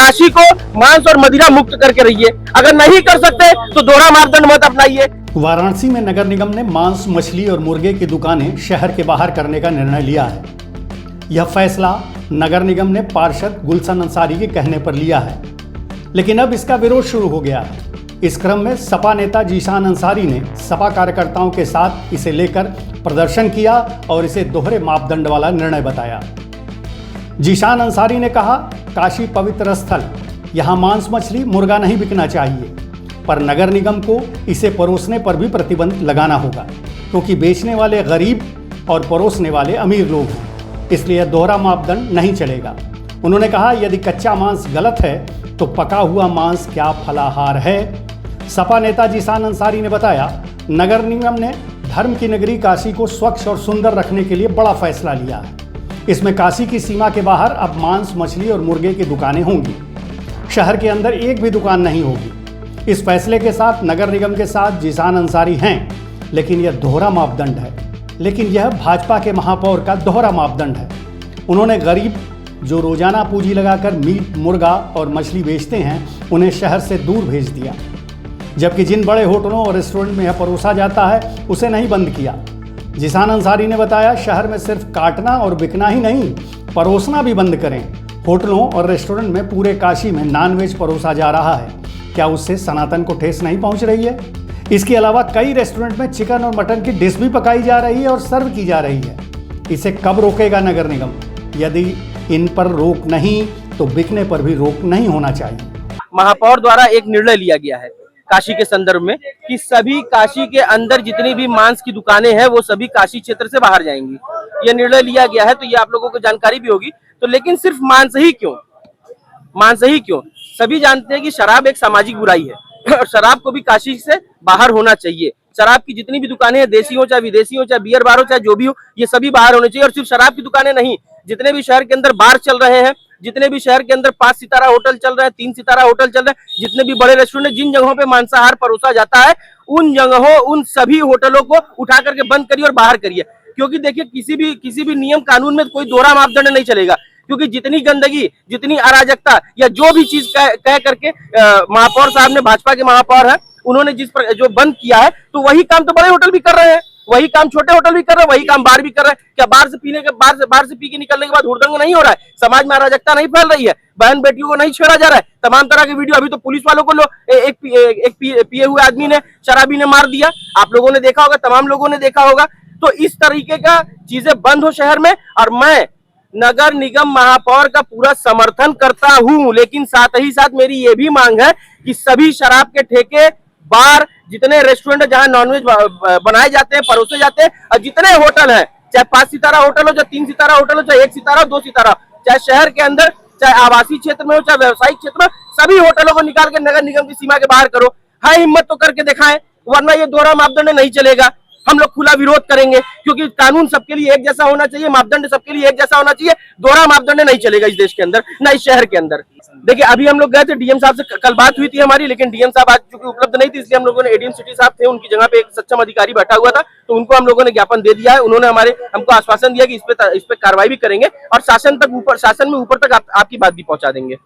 काशी को मांस और मदिरा मुक्त करके रहिए। अगर नहीं कर सकते तो दोहरा मापदंड मत अपनाइए। वाराणसी में नगर निगम ने मांस, मछली और मुर्गे की दुकानें शहर के बाहर करने का निर्णय लिया है। यह फैसला नगर निगम ने पार्षद गुलशन अंसारी के कहने पर लिया है, लेकिन अब इसका विरोध शुरू हो गया है। इस क्रम में सपा नेता जीशान अंसारी ने सपा कार्यकर्ताओं के साथ इसे लेकर प्रदर्शन किया और इसे दोहरे मापदंड वाला निर्णय बताया। जीशान अंसारी ने कहा, काशी पवित्र स्थल, यहाँ मांस, मछली, मुर्गा नहीं बिकना चाहिए, पर नगर निगम को इसे परोसने पर भी प्रतिबंध लगाना होगा, क्योंकि बेचने वाले गरीब और परोसने वाले अमीर लोग हैं, इसलिए दोहरा मापदंड नहीं चलेगा। उन्होंने कहा, यदि कच्चा मांस गलत है तो पका हुआ मांस क्या फलाहार है? सपा नेता जीशान अंसारी ने बताया, नगर निगम ने धर्म की नगरी काशी को स्वच्छ और सुंदर रखने के लिए बड़ा फैसला लिया है। इसमें काशी की सीमा के बाहर अब मांस, मछली और मुर्गे की दुकानें होंगी। शहर के अंदर एक भी दुकान नहीं होगी। इस फैसले के साथ नगर निगम के साथ जीशान अंसारी हैं, लेकिन यह दोहरा मापदंड है। लेकिन यह भाजपा के महापौर का दोहरा मापदंड है। उन्होंने गरीब जो रोजाना पूंजी लगाकर मीट, मुर्गा और मछली बेचते हैं, उन्हें शहर से दूर भेज दिया, जबकि जिन बड़े होटलों और रेस्टोरेंट में यह परोसा जाता है उसे नहीं बंद किया। जीशान अंसारी ने बताया, शहर में सिर्फ काटना और बिकना ही नहीं, परोसना भी बंद करें। होटलों और रेस्टोरेंट में पूरे काशी में नॉनवेज परोसा जा रहा है, क्या उससे सनातन को ठेस नहीं पहुंच रही है? इसके अलावा कई रेस्टोरेंट में चिकन और मटन की डिश भी पकाई जा रही है और सर्व की जा रही है। इसे कब रोकेगा नगर निगम? यदि इन पर रोक नहीं तो बिकने पर भी रोक नहीं होना चाहिए। महापौर द्वारा एक निर्णय लिया गया है काशी के संदर्भ में कि सभी काशी के अंदर जितनी भी मांस की दुकानें हैं वो सभी काशी क्षेत्र से बाहर जाएंगी। ये निर्णय लिया गया है, तो ये आप लोगों को जानकारी भी होगी। तो लेकिन सिर्फ मांस ही क्यों? मांस ही क्यों? सभी जानते हैं कि शराब एक सामाजिक बुराई है और शराब को भी काशी से बाहर होना चाहिए। शराब की जितनी भी दुकानें हैं, देसी हो चाहे विदेशी हो, चाहे बियर बार हो, चाहे जो भी हो, ये सभी बाहर होने चाहिए। और सिर्फ शराब की दुकानें नहीं, जितने भी शहर के अंदर बार चल रहे हैं, जितने भी शहर के अंदर 5 सितारा होटल चल रहे हैं, 3 सितारा होटल चल रहे हैं, जितने भी बड़े रेस्टोरेंट, जिन जगहों पे मांसाहार परोसा जाता है, उन जगहों, उन सभी होटलों को उठा करके बंद करिए और बाहर करिए। क्योंकि देखिए, किसी भी नियम कानून में कोई दोहरा मापदंड नहीं चलेगा, क्योंकि जितनी गंदगी, जितनी अराजकता या जो भी चीज कह करके महापौर साहब ने, भाजपा के महापौर है, उन्होंने जो बंद किया है, तो वही काम तो बड़े होटल भी कर रहे हैं, वही काम छोटे होटल भी कर रहे हैं, वही काम बार भी कर रहे हैं। क्या बाहर से पी के निकलने के बाद हुड़दंग नहीं हो रहा है? समाज में अराजकता नहीं फैल रही है? बहन बेटियों को नहीं छेड़ा जा रहा है? तमाम तरह के वीडियो, अभी तो पुलिस वालों को एक पिए हुए आदमी ने, शराबी ने मार दिया, आप लोगों ने देखा होगा, तमाम लोगों ने देखा होगा। तो इस तरीके का चीजें बंद हो शहर में। और मैं नगर निगम महापौर का पूरा समर्थन करता हूं, लेकिन साथ ही साथ मेरी ये भी मांग है कि सभी शराब के ठेके, बार, जितने रेस्टोरेंट जहां नॉनवेज बनाए जाते हैं, परोसे जाते हैं, और जितने होटल हैं, चाहे 5 सितारा होटल हो, चाहे 3 सितारा होटल हो, चाहे 1 सितारा, 2 सितारा, चाहे शहर के अंदर, चाहे आवासीय क्षेत्र में हो, चाहे व्यावसायिक क्षेत्र में, सभी होटलों को निकाल के नगर निगम की सीमा के बाहर करो। है हिम्मत तो करके दिखाएं, वरना ये दोहरा मापदंड नहीं चलेगा। हम लोग खुला विरोध करेंगे, क्योंकि कानून सबके लिए एक जैसा होना चाहिए, मापदंड सबके लिए एक जैसा होना चाहिए। दोहरा मापदंड नहीं चलेगा इस देश के अंदर, ना इस शहर के अंदर। देखिए, अभी हम लोग गए थे, डीएम साहब से कल बात हुई थी हमारी, लेकिन डीएम साहब आज चूंकि उपलब्ध नहीं थी, इसलिए हम लोगों ने एडीएम सिटी साहब थे, उनकी जगह पे एक सक्षम अधिकारी बैठा हुआ था, तो उनको हम लोगों ने ज्ञापन दे दिया है। उन्होंने हमको आश्वासन दिया कि इस पे कार्रवाई भी करेंगे और शासन में ऊपर तक आपकी बात भी पहुंचा देंगे।